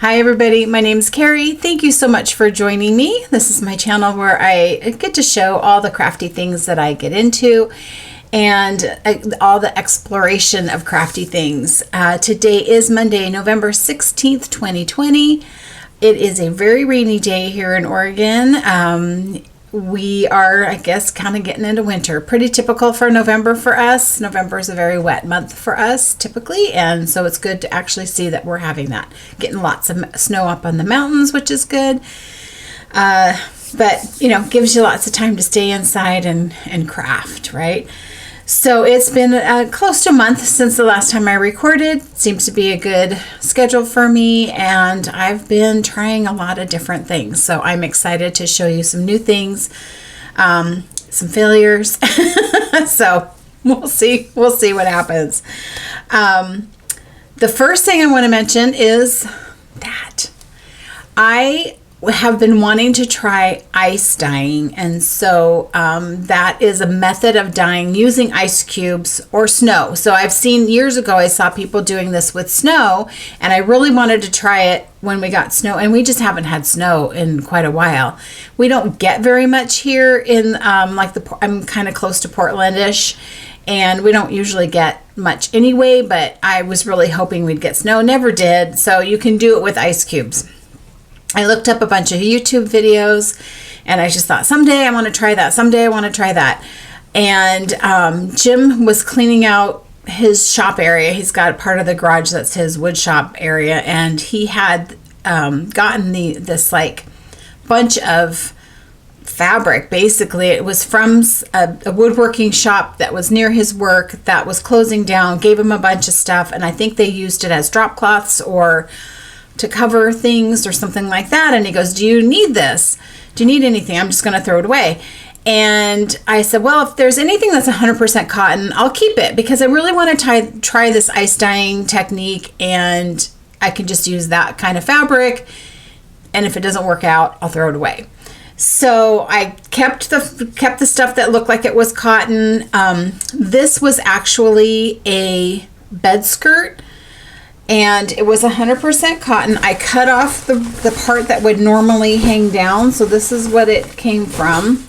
Hi everybody, my name is Carrie. Thank you so much for joining me. This is my channel where I get to show all the crafty things that I get into and all the exploration of crafty things. Today is Monday, November 16th, 2020. It is a very rainy day here in Oregon. We are, I guess, kind of getting into winter. Pretty typical for November for us. November is a very wet month for us typically, and so it's good to actually see that we're having that. Getting lots of snow up on the mountains, which is good. But, gives you lots of time to stay inside and craft, right? So it's been close to a month since the last time I recorded. Seems to be a good schedule for me, and I've been trying a lot of different things. So I'm excited to show you some new things, some failures. So we'll see what happens. The first thing I want to mention is that I have been wanting to try ice dyeing, and so that is a method of dyeing using ice cubes or snow. So I've seen years ago, I saw people doing this with snow, and I really wanted to try it when we got snow, and we just haven't had snow in quite a while. We don't get very much here in I'm kind of close to Portland-ish, and we don't usually get much anyway, but I was really hoping we'd get snow. Never did. So you can do it with ice cubes. I looked up a bunch of YouTube videos, and I just thought, someday I want to try that. Someday I want to try that. And Jim was cleaning out his shop area. He's got part of the garage that's his wood shop area, and he had gotten this bunch of fabric. Basically, it was from a woodworking shop that was near his work that was closing down. Gave him a bunch of stuff, and I think they used it as drop cloths or to cover things or something like that. And he goes, "Do you need this? Do you need anything? I'm just going to throw it away." And I said, well, if there's anything that's 100% cotton, I'll keep it, because I really want to try this ice dyeing technique, and I can just use that kind of fabric. And if it doesn't work out, I'll throw it away. So I kept the stuff that looked like it was cotton. This was actually a bed skirt, and it was 100% cotton. I cut off the part that would normally hang down. So this is what it came from,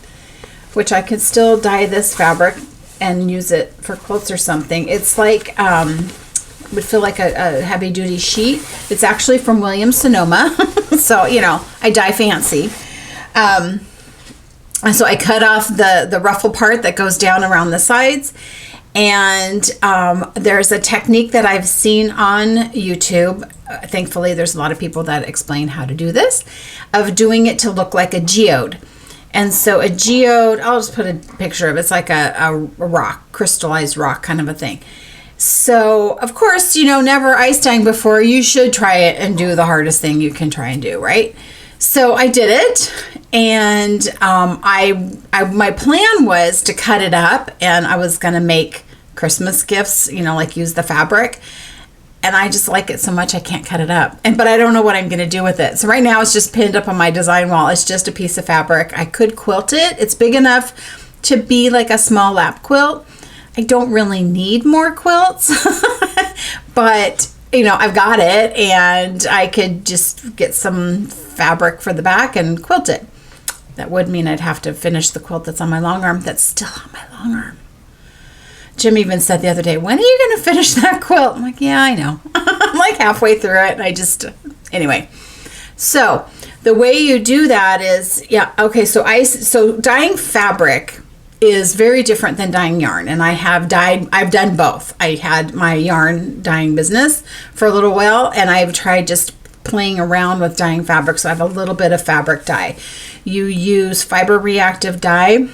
which I could still dye this fabric and use it for quilts or something. It's like, would feel like a heavy duty sheet. It's actually from Williams Sonoma. So, I dye fancy. So I cut off the ruffle part that goes down around the sides. And there's a technique that I've seen on YouTube. Thankfully, there's a lot of people that explain how to do this, of doing it to look like a geode. And so a geode, I'll just put a picture of it. It's like a rock, crystallized rock kind of a thing. So, of course, never ice dyeing before. You should try it and do the hardest thing you can try and do, right? So I did it, and my plan was to cut it up, and I was going to make Christmas gifts, use the fabric. And I just like it so much I can't cut it up. But I don't know what I'm going to do with it. So right now it's just pinned up on my design wall. It's just a piece of fabric. I could quilt it. It's big enough to be like a small lap quilt. I don't really need more quilts, but I've got it, and I could just get some fabric for the back and quilt it. That would mean I'd have to finish the quilt that's on my long arm. That's still on my long arm. Jim even said the other day, "When are you going to finish that quilt?" I'm like, yeah, I know. I'm like halfway through it, and anyway. So the way you do that is, so dyeing fabric is very different than dyeing yarn, and I've done both. I had my yarn dyeing business for a little while, and I've tried just playing around with dyeing fabric. So I have a little bit of fabric dye. You use fiber reactive dye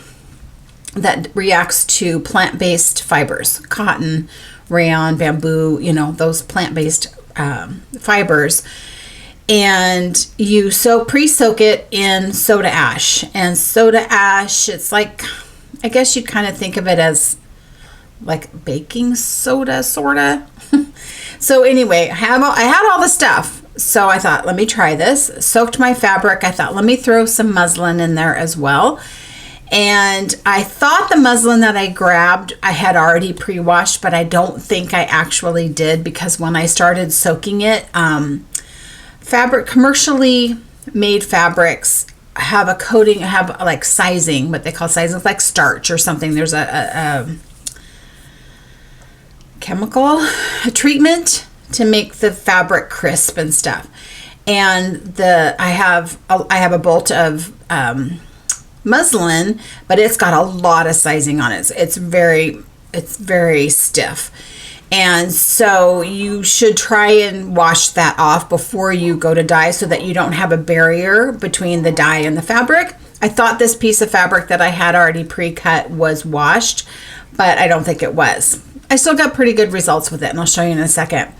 that reacts to plant-based fibers, cotton, rayon, bamboo, those plant-based fibers. And you pre-soak it in soda ash. And soda ash, it's like, I guess you'd kind of think of it as like baking soda, sorta. So anyway, I had all the stuff. So I thought, let me try this. Soaked my fabric. I thought, let me throw some muslin in there as well. And I thought the muslin that I grabbed, I had already pre-washed, but I don't think I actually did, because when I started soaking it, fabric, commercially made fabrics have a coating, have like sizing, what they call sizing, like starch or something. There's a chemical treatment to make the fabric crisp and stuff. And I have a bolt of muslin, but it's got a lot of sizing on it. It's very stiff. And so you should try and wash that off before you go to dye so that you don't have a barrier between the dye and the fabric. I thought this piece of fabric that I had already pre-cut was washed, but I don't think it was. I still got pretty good results with it, and I'll show you in a second.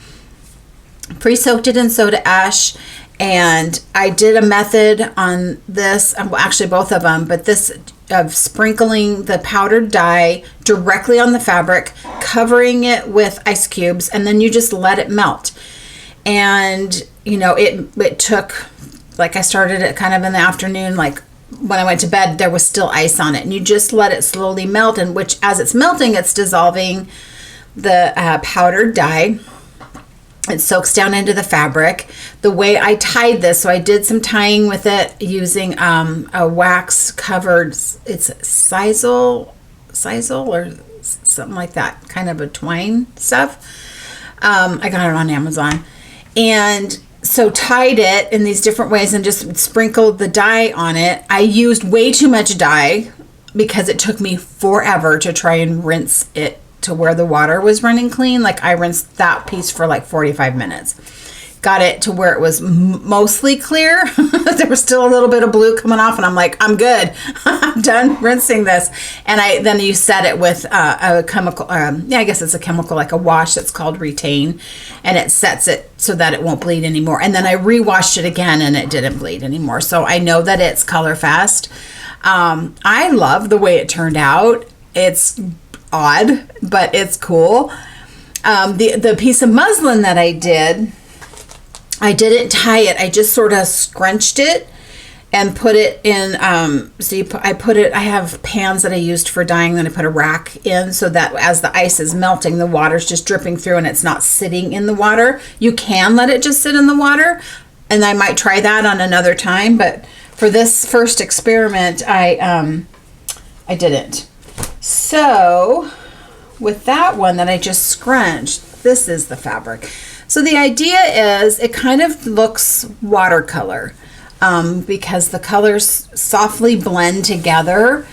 Pre-soaked it in soda ash, and I did a method on this, well, actually both of them, but this of sprinkling the powdered dye directly on the fabric, covering it with ice cubes, and then you just let it melt. And you know, it took, like, I started it kind of in the afternoon, like when I went to bed there was still ice on it, and you just let it slowly melt, and which as it's melting, it's dissolving the powdered dye. It soaks down into the fabric. The way I tied this, so I did some tying with it using a wax covered, it's sisal or something like that, kind of a twine stuff. I got it on Amazon. And so tied it in these different ways and just sprinkled the dye on it. I used way too much dye because it took me forever to try and rinse it to where the water was running clean. Like, I rinsed that piece for like 45 minutes. Got it to where it was mostly clear. There was still a little bit of blue coming off, and I'm like, I'm good. I'm done rinsing this. And then you set it with a chemical, I guess it's a chemical, like a wash that's called Retain, and it sets it so that it won't bleed anymore. And then I re-washed it again, and it didn't bleed anymore. So I know that it's color fast. I love the way it turned out. It's odd, but it's cool. The piece of muslin that I didn't tie it. I just sort of scrunched it and put it in. I have pans that I used for dyeing, then I put a rack in so that as the ice is melting, the water's just dripping through and it's not sitting in the water. You can let it just sit in the water, and I might try that on another time, but for this first experiment, I didn't. So with that one that I just scrunched, this is the fabric. So the idea is it kind of looks watercolor because the colors softly blend together.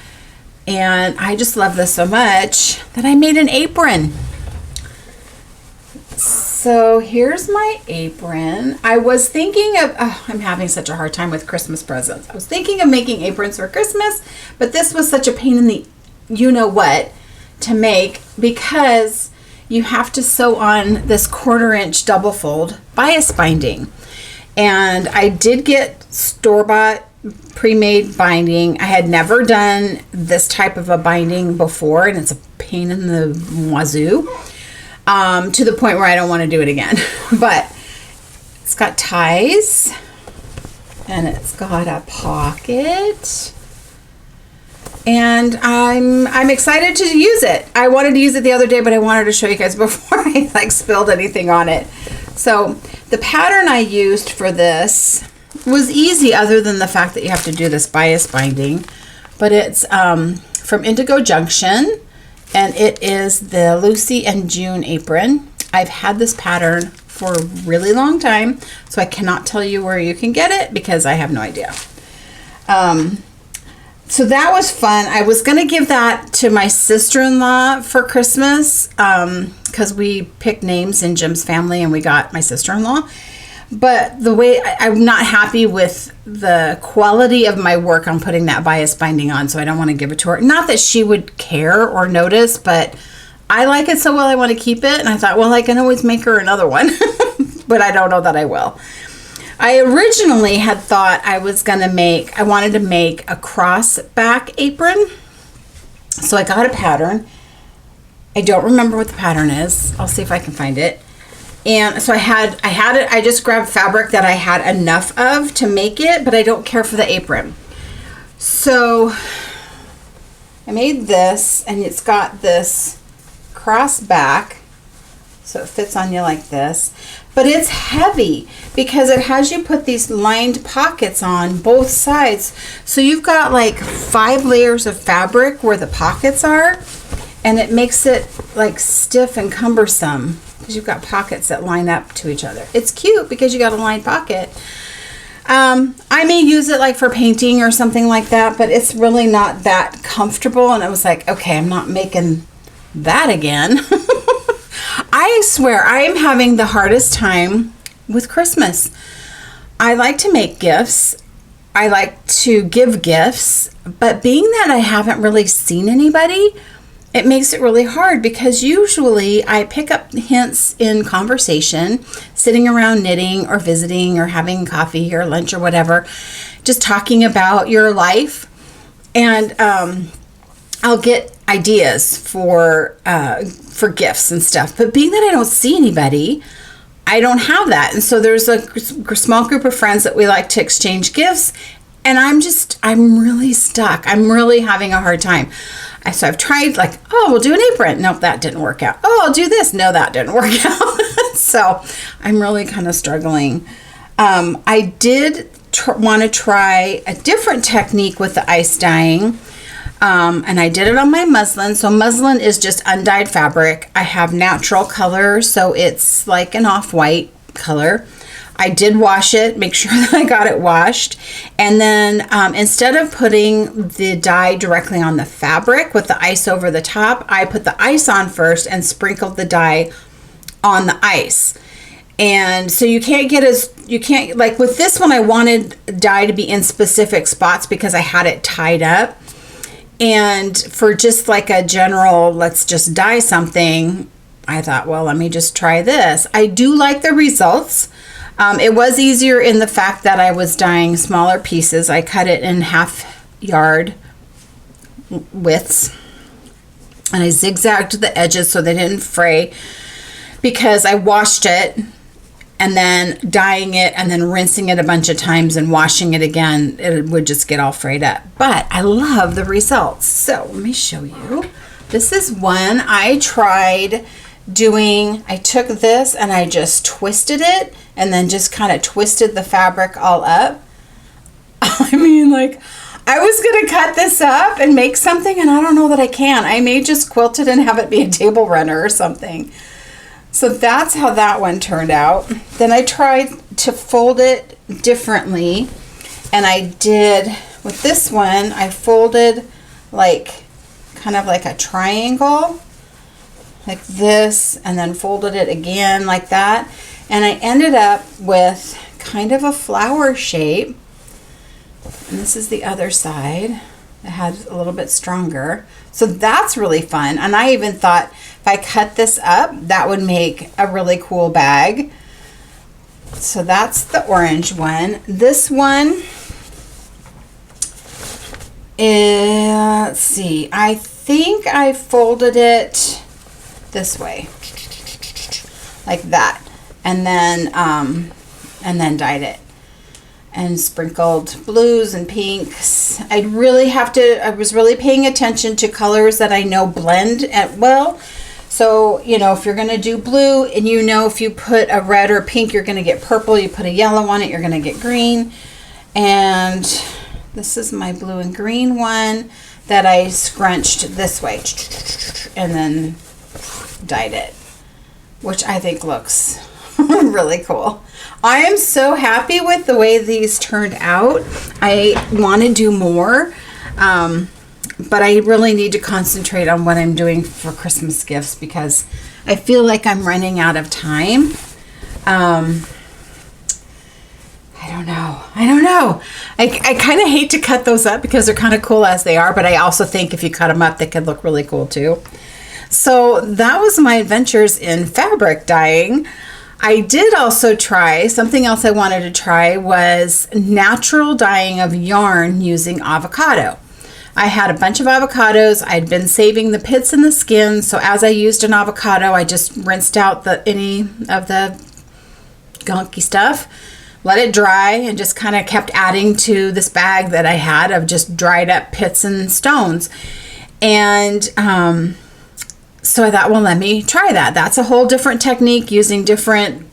And I just love this so much that I made an apron. So here's my apron. I was thinking of, I'm having such a hard time with Christmas presents. I was thinking of making aprons for Christmas, but this was such a pain in the you-know-what to make because you have to sew on this 1/4-inch double fold bias binding. And I did get store-bought pre-made binding. I had never done this type of a binding before, and it's a pain in the wazoo, to the point where I don't want to do it again. But it's got ties, and it's got a pocket. And I'm excited to use it. I wanted to use it the other day, but I wanted to show you guys before I spilled anything on it. So the pattern I used for this was easy, other than the fact that you have to do this bias binding. But it's from Indigo Junction, and it is the Lucy and June apron. I've had this pattern for a really long time, so I cannot tell you where you can get it because I have no idea. So that was fun. I was going to give that to my sister-in-law for Christmas because we picked names in Jim's family and we got my sister-in-law. But the way I'm not happy with the quality of my work on putting that bias binding on, so I don't want to give it to her. Not that she would care or notice, but I like it so well I want to keep it. And I thought, well, I can always make her another one, but I don't know that I will. I originally had thought I wanted to make a cross back apron. So I got a pattern. I don't remember what the pattern is. I'll see if I can find it. And so I just grabbed fabric that I had enough of to make it, but I don't care for the apron. So I made this, and it's got this cross back. So it fits on you like this. but it's heavy because it has you put these lined pockets on both sides. So you've got like 5 layers of fabric where the pockets are, and it makes it like stiff and cumbersome because you've got pockets that line up to each other. It's cute because you got a lined pocket. I may use it like for painting or something like that, but it's really not that comfortable. And I was like, okay, I'm not making that again. I swear I am having the hardest time with Christmas. I like to make gifts. I like to give gifts, but being that I haven't really seen anybody, it makes it really hard because usually I pick up hints in conversation, sitting around knitting or visiting or having coffee or lunch or whatever, just talking about your life. And I'll get ideas for gifts and stuff. But being that I don't see anybody, I don't have that. And so there's a small group of friends that we like to exchange gifts. And I'm really stuck. I'm really having a hard time. So I've tried like, oh, we'll do an apron. Nope, that didn't work out. Oh, I'll do this. No, that didn't work out. So I'm really kind of struggling. I did want to try a different technique with the ice dyeing. And I did it on my muslin. So muslin is just undyed fabric. I have natural color, so it's like an off-white color. I did wash it, make sure that I got it washed. And then instead of putting the dye directly on the fabric with the ice over the top, I put the ice on first and sprinkled the dye on the ice. And so you can't like with this one, I wanted dye to be in specific spots because I had it tied up. And for just like a general, let's just dye something, I thought, well, let me just try this. I do like the results. It was easier in the fact that I was dyeing smaller pieces. I cut it in 1/2 yard widths, and I zigzagged the edges so they didn't fray because I washed it and then dyeing it and then rinsing it a bunch of times and washing it again, it would just get all frayed up. But I love the results. So let me show you. This is one I tried doing. I took this and I just twisted it and then just kind of twisted the fabric all up. I mean, like, I was going to cut this up and make something, and I don't know that I can. I may just quilt it and have it be a table runner or something. So that's how that one turned out. Then I tried to fold it differently, and I did, with this one, I folded like, kind of like a triangle, like this, and then folded it again like that. And I ended up with kind of a flower shape. And this is the other side. It had a little bit stronger. So that's really fun. And I even thought if I cut this up, that would make a really cool bag. So that's the orange one. This one is, let's see, I think I folded it this way, like that, and then dyed it and sprinkled blues and pinks. I was really paying attention to colors that I know blend at well. So, you know, if you're going to do blue, and you know if you put a red or pink, you're going to get purple. You put a yellow on it, you're going to get green. And this is my blue and green one that I scrunched this way and then dyed it, which I think looks really cool. I am so happy with the way these turned out. I want to do more, but I really need to concentrate on what I'm doing for Christmas gifts because I feel like I'm running out of time. I don't know. I kind of hate to cut those up because they're kind of cool as they are, but I also think if you cut them up, they could look really cool too. So that was my adventures in fabric dyeing. I did also try, something else I wanted to try was natural dyeing of yarn using avocado. I had a bunch of avocados. I'd been saving the pits and the skins. So as I used an avocado, I just rinsed out any of the gunky stuff, let it dry, and just kind of kept adding to this bag that I had of just dried up pits and stones. And so I thought, well, let me try that. That's a whole different technique using different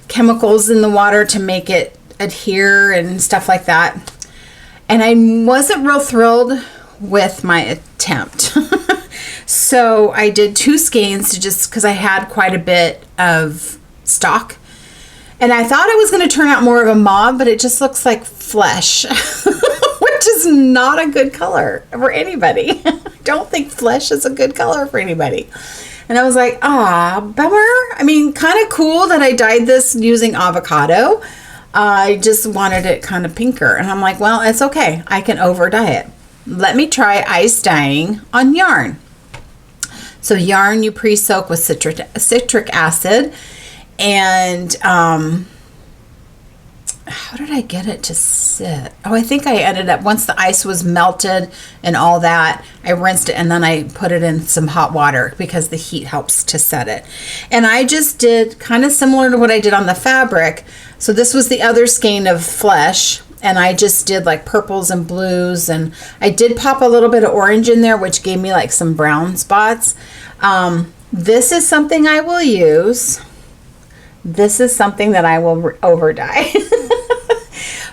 chemicals in the water to make it adhere and stuff like that. And I wasn't real thrilled with my attempt. So I did 2 skeins to just because I had quite a bit of stock. And I thought it was going to turn out more of a mauve, but it just looks like flesh, which is not a good color for anybody. I don't think flesh is a good color for anybody. And I was like, bummer. I mean, kind of cool that I dyed this using avocado. I just wanted it kind of pinker. And I'm like, well, it's okay. I can over dye it. Let me try ice dyeing on yarn. So yarn you pre-soak with citric acid. And how did I get it to sit? Oh, I think I ended up, once the ice was melted and all that, I rinsed it and then I put it in some hot water because the heat helps to set it. And I just did kind of similar to what I did on the fabric. So this was the other skein of flesh, and I just did like purples and blues, and I did pop a little bit of orange in there, which gave me like some brown spots. This is something I will use. This is something that I will over dye.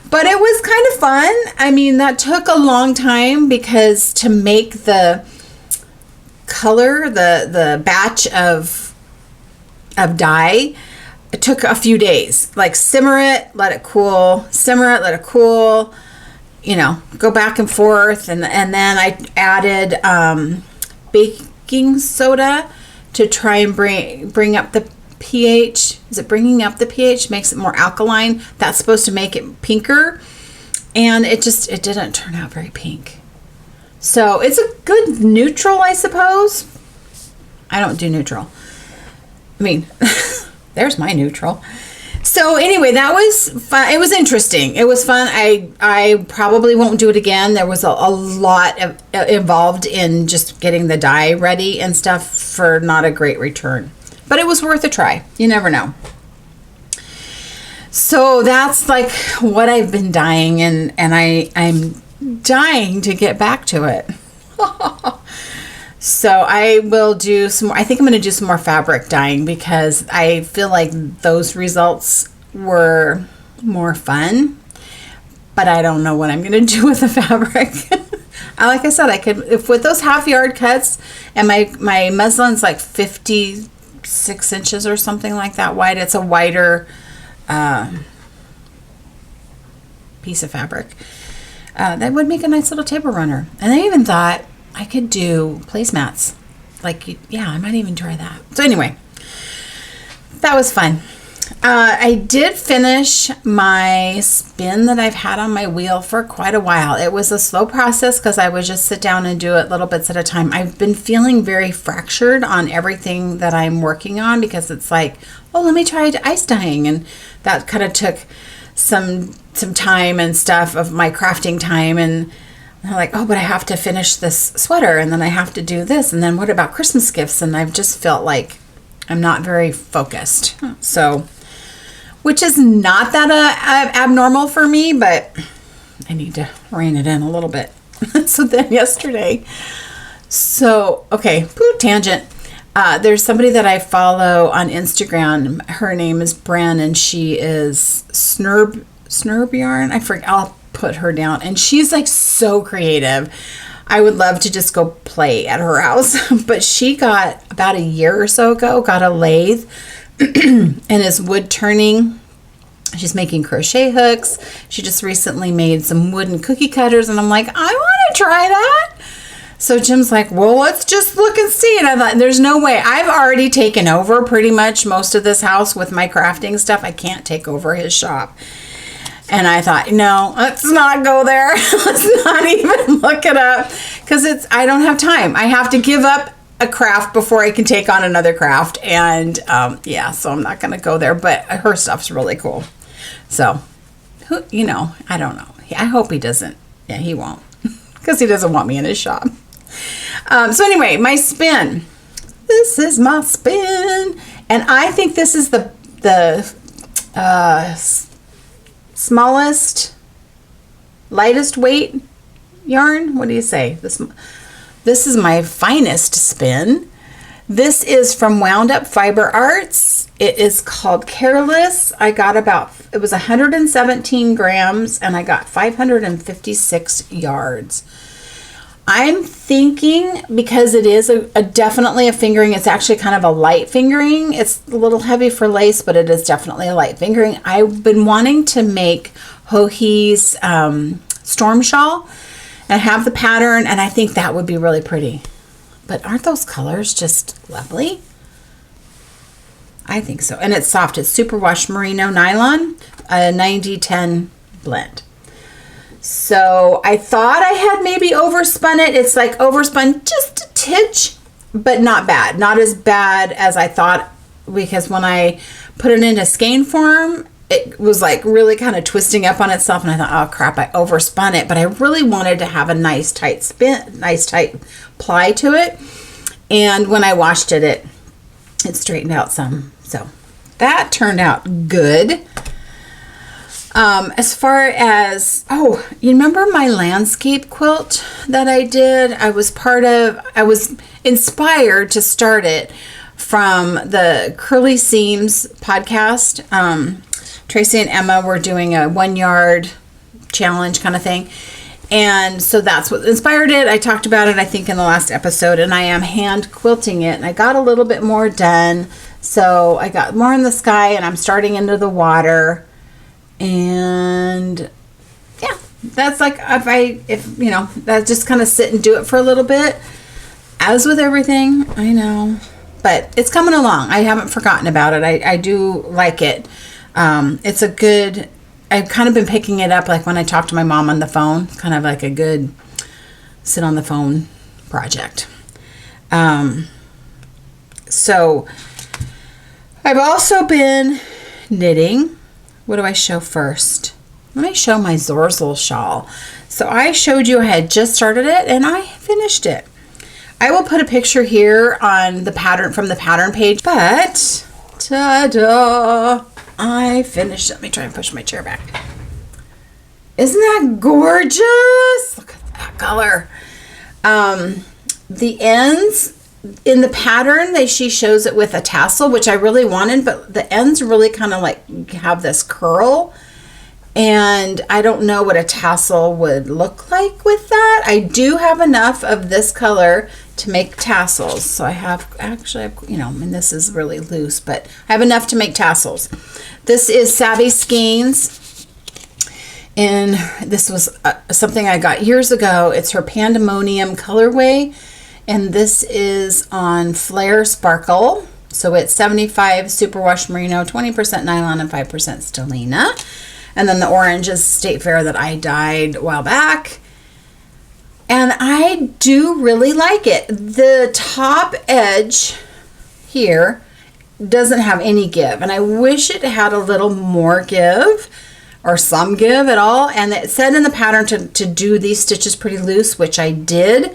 But it was kind of fun. I mean, that took a long time because to make the color, the batch of dye, it took a few days. Like simmer it, let it cool, simmer it, let it cool, go back and forth. And then I added baking soda to try and bring up the pH. Is it bringing up the pH? Makes it more alkaline. That's supposed to make it pinker. And it didn't turn out very pink. So it's a good neutral, I suppose. I don't do neutral. I mean, there's my neutral. So anyway, that was fun. It was interesting. It was fun. I probably won't do it again. There was a lot involved in just getting the dye ready and stuff for not a great return. But it was worth a try. You never know. So that's like what I've been dyeing, and I'm dying to get back to it. So I will do some more. I think I'm going to do some more fabric dyeing because I feel like those results were more fun. But I don't know what I'm going to do with the fabric. Like I said, I could, if with those half yard cuts, and my muslin's like 56 inches or something like that wide. It's a wider piece of fabric. That would make a nice little table runner. And I even thought I could do placemats. I might even try that. So anyway, that was fun. I did finish my spin that I've had on my wheel for quite a while. It was a slow process because I would just sit down and do it little bits at a time. I've been feeling very fractured on everything that I'm working on because it's like, oh, let me try ice dyeing. And that kind of took some time and stuff of my crafting time. And I'm like, oh, but I have to finish this sweater, and then I have to do this. And then what about Christmas gifts? And I've just felt like I'm not very focused. So, which is not that abnormal for me, but I need to rein it in a little bit. So then yesterday, tangent. There's somebody that I follow on Instagram. Her name is Bren, and she is Snurb Yarn. I forget. I'll put her down. And she's like so creative. I would love to just go play at her house. But she got, about a year or so ago, got a lathe and is wood turning. She's making crochet hooks. She just recently made some wooden cookie cutters. And I'm like, I want to try that. So Jim's like, well, let's just look and see. And I thought, there's no way. I've already taken over pretty much most of this house with my crafting stuff. I can't take over his shop. And I thought, no, let's not go there. Let's not even look it up because I don't have time. I have to give up a craft before I can take on another craft. And so I'm not going to go there. But her stuff's really cool. So, I don't know. I hope he doesn't. Yeah, he won't because he doesn't want me in his shop. So anyway, my spin. This is my spin. And I think this is the smallest, lightest weight yarn. What do you say? This is my finest spin. This is from Wound Up Fiber Arts. It is called Careless. I got it was 117 grams and I got 556 yards. I'm thinking, because it is definitely a fingering, it's actually kind of a light fingering. It's a little heavy for lace, but it is definitely a light fingering. I've been wanting to make Joji's storm shawl and have the pattern, and I think that would be really pretty. But aren't those colors just lovely? I think so. And it's soft. It's superwash merino nylon, a 90-10 blend. So I thought I had maybe overspun it. It's like overspun just a titch, but not bad. Not as bad as I thought, because when I put it into skein form, it was like really kind of twisting up on itself, and I thought, oh crap, I overspun it. But I really wanted to have a nice tight ply to it. And when I washed it, it straightened out some. So that turned out good. As far as, you remember my landscape quilt that I did? I was inspired to start it from the Curly Seams podcast. Tracy and Emma were doing a 1 yard challenge kind of thing. And so that's what inspired it. I talked about it, I think, in the last episode, and I am hand quilting it. And I got a little bit more done. So I got more in the sky, and I'm starting into the water. And yeah, that's like, if that just kind of sit and do it for a little bit. As with everything, I know, but it's coming along. I haven't forgotten about it. I do like it. It's a good, I've kind of been picking it up like when I talk to my mom on the phone. It's kind of like a good sit on the phone project. So I've also been knitting. What do I show first? Let me show my Zorzel shawl. So I showed you I had just started it and I finished it. I will put a picture here on the pattern, from the pattern page, but ta-da! I finished. Let me try and push my chair back. Isn't that gorgeous? Look at that color. The ends in the pattern, she shows it with a tassel, which I really wanted, but the ends really kind of like have this curl. And I don't know what a tassel would look like with that. I do have enough of this color to make tassels. So I have, actually, and this is really loose, but I have enough to make tassels. This is Savvy Skeins. And this was something I got years ago. It's her Pandemonium colorway. And this is on Flare Sparkle. So it's 75 superwash merino, 20% nylon, and 5% stellina. And then the orange is State Fair that I dyed a while back. And I do really like it. The top edge here doesn't have any give. And I wish it had a little more give, or some give at all. And it said in the pattern to do these stitches pretty loose, which I did.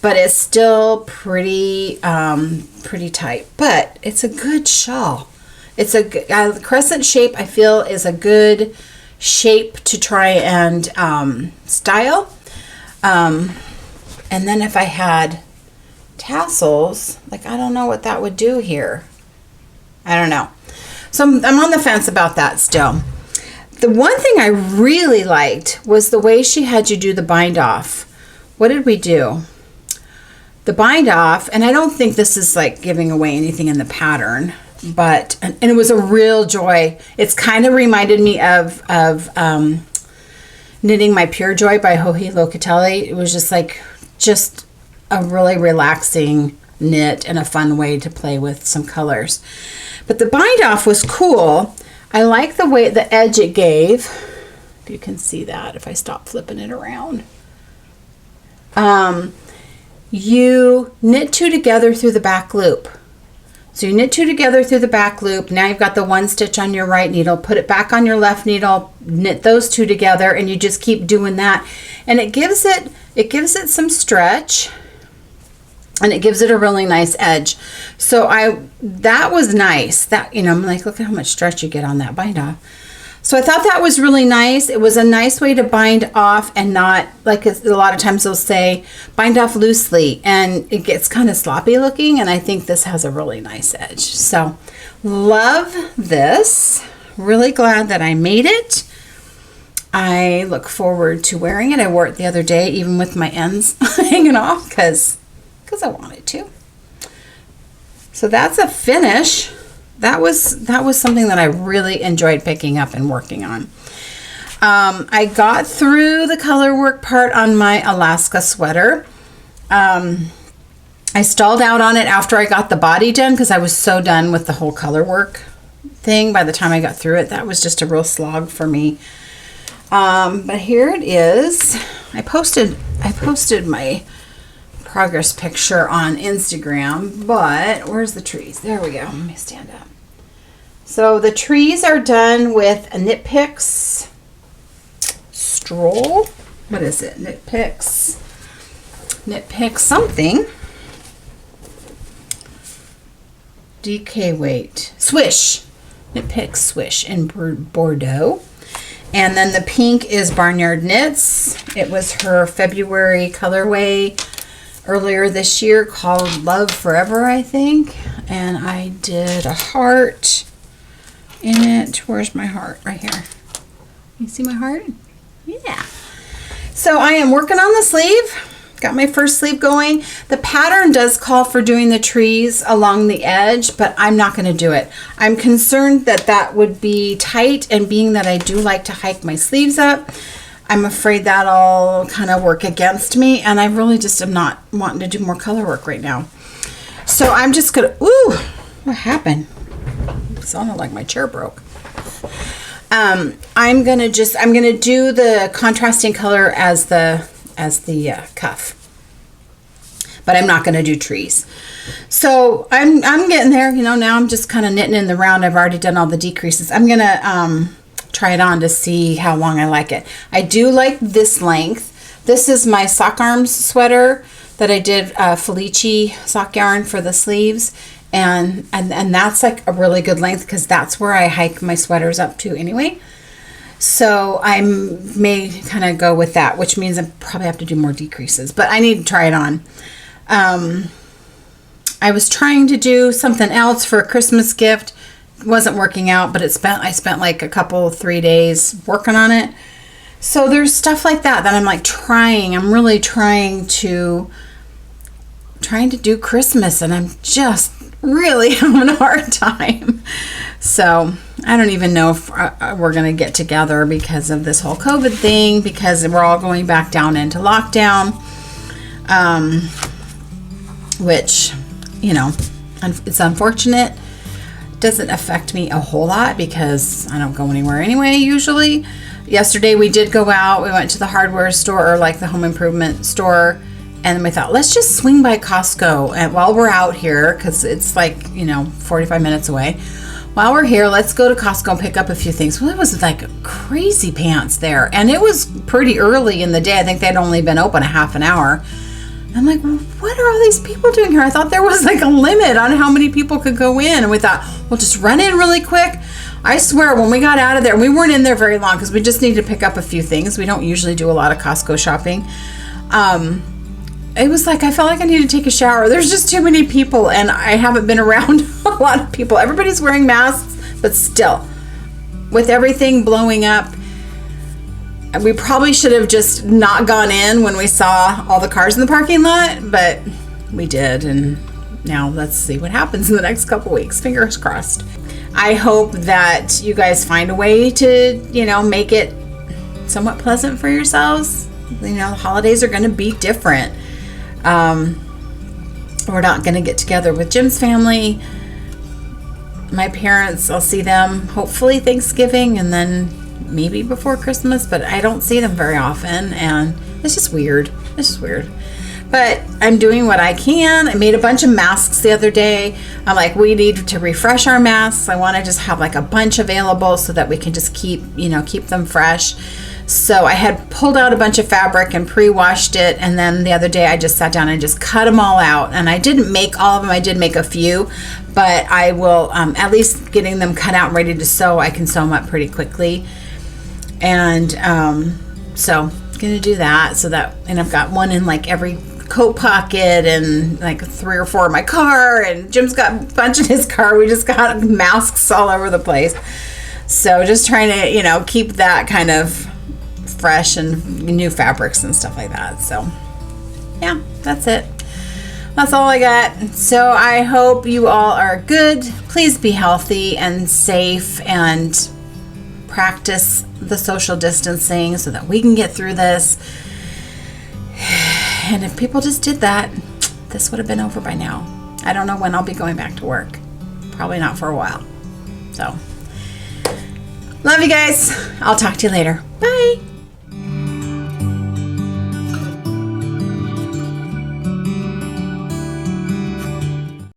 But it's still pretty tight. But it's a good shawl. It's a crescent shape, I feel, is a good shape to try and style. And then if I had tassels, like, I don't know what that would do here. I don't know. So I'm on the fence about that still. The one thing I really liked was the way she had you do the bind off. What did we do? The bind off, and I don't think this is like giving away anything in the pattern, but, and it was a real joy. It's kind of reminded me of knitting my Pure Joy by Joji Locatelli. It was just a really relaxing knit and a fun way to play with some colors. But the bind off was cool. I like the way the edge it gave. If you can see that, if I stop flipping it around. You knit two together through the back loop. So you knit two together through the back loop. Now you've got the one stitch on your right needle. Put it back on your left needle. Knit those two together, and you just keep doing that. And it gives it some stretch, and it gives it a really nice edge. So that was nice. That, I'm like, look at how much stretch you get on that bind off. So I thought that was really nice. It was a nice way to bind off and not, like a lot of times they'll say, bind off loosely and it gets kind of sloppy looking. And I think this has a really nice edge. So love this. Really glad that I made it. I look forward to wearing it. I wore it the other day, even with my ends hanging off because I wanted to. So that's a finish. That was something that I really enjoyed picking up and working on. I got through the color work part on my Alaska sweater. I stalled out on it after I got the body done because I was so done with the whole color work thing. By the time I got through it, that was just a real slog for me. But here it is. I posted my progress picture on Instagram, but where's the trees? There we go. Let me stand up. So the trees are done with a Knit Picks Stroll. What is it? Knit Picks something. DK weight. Swish. Knit Picks Swish in Bordeaux. And then the pink is Barnyard Knits. It was her February colorway earlier this year called Love Forever, I think. And I did a heart in it. Where's my heart? Right here. You see my heart? Yeah. So I am working on the sleeve. Got my first sleeve going. The pattern does call for doing the trees along the edge, but I'm not going to do it. I'm concerned that that would be tight, and being that I do like to hike my sleeves up, I'm afraid that'll kind of work against me, and I really just am not wanting to do more color work right now. So I'm just going to, ooh, what happened? It sounded like my chair broke. I'm going to do the contrasting color as the cuff, but I'm not going to do trees. So I'm getting there, now I'm just kind of knitting in the round. I've already done all the decreases. I'm going to try it on to see how long I like it. I do like this length. This is my sock arms sweater that I did Felici sock yarn for the sleeves. And that's like a really good length because that's where I hike my sweaters up to anyway. So I may kind of go with that, which means I probably have to do more decreases, but I need to try it on. I was trying to do something else for a Christmas gift. It wasn't working out, but I spent like a couple, 3 days working on it. So there's stuff like that I'm like I'm really trying to do Christmas, and I'm just really having a hard time. So I don't even know if we're going to get together because of this whole COVID thing, because we're all going back down into lockdown, which, it's unfortunate. Doesn't affect me a whole lot because I don't go anywhere anyway, usually. Yesterday we did go out. We went to the hardware store, or like the home improvement store, and we thought, let's just swing by Costco and while we're out here, because it's like, 45 minutes away. While we're here, let's go to Costco and pick up a few things. Well, it was like crazy pants there, and it was pretty early in the day. I think they'd only been open a half an hour. I'm like, well, what are all these people doing here? I thought there was like a limit on how many people could go in, and we thought, we'll just run in really quick. I swear, when we got out of there, we weren't in there very long because we just needed to pick up a few things. We don't usually do a lot of Costco shopping. It was like, I felt like I needed to take a shower. There's just too many people, and I haven't been around a lot of people. Everybody's wearing masks, but still, with everything blowing up, we probably should have just not gone in when we saw all the cars in the parking lot, but we did, and now let's see what happens in the next couple weeks. Fingers crossed. I hope that you guys find a way to, make it somewhat pleasant for yourselves. The holidays are going to be different. We're not going to get together with Jim's family. My parents, I'll see them hopefully Thanksgiving and then maybe before Christmas, but I don't see them very often, and it's just weird. But I'm doing what I can. I made a bunch of masks the other day. I'm like, we need to refresh our masks. I want to just have like a bunch available so that we can just keep them fresh. So I had pulled out a bunch of fabric and pre-washed it, and then the other day I just sat down and just cut them all out. And I didn't make all of them, I did make a few, but I will, at least getting them cut out and ready to sew, I can sew them up pretty quickly. And so gonna do that, and I've got one in like every coat pocket and like 3 or 4 in my car, and Jim's got a bunch in his car. We just got masks all over the place. So just trying to, keep that kind of fresh and new fabrics and stuff like that. So yeah, that's it. That's all I got. So I hope you all are good. Please be healthy and safe and practice the social distancing so that we can get through this. And if people just did that, this would have been over by now. I don't know when I'll be going back to work. Probably not for a while. So, love you guys. I'll talk to you later. Bye.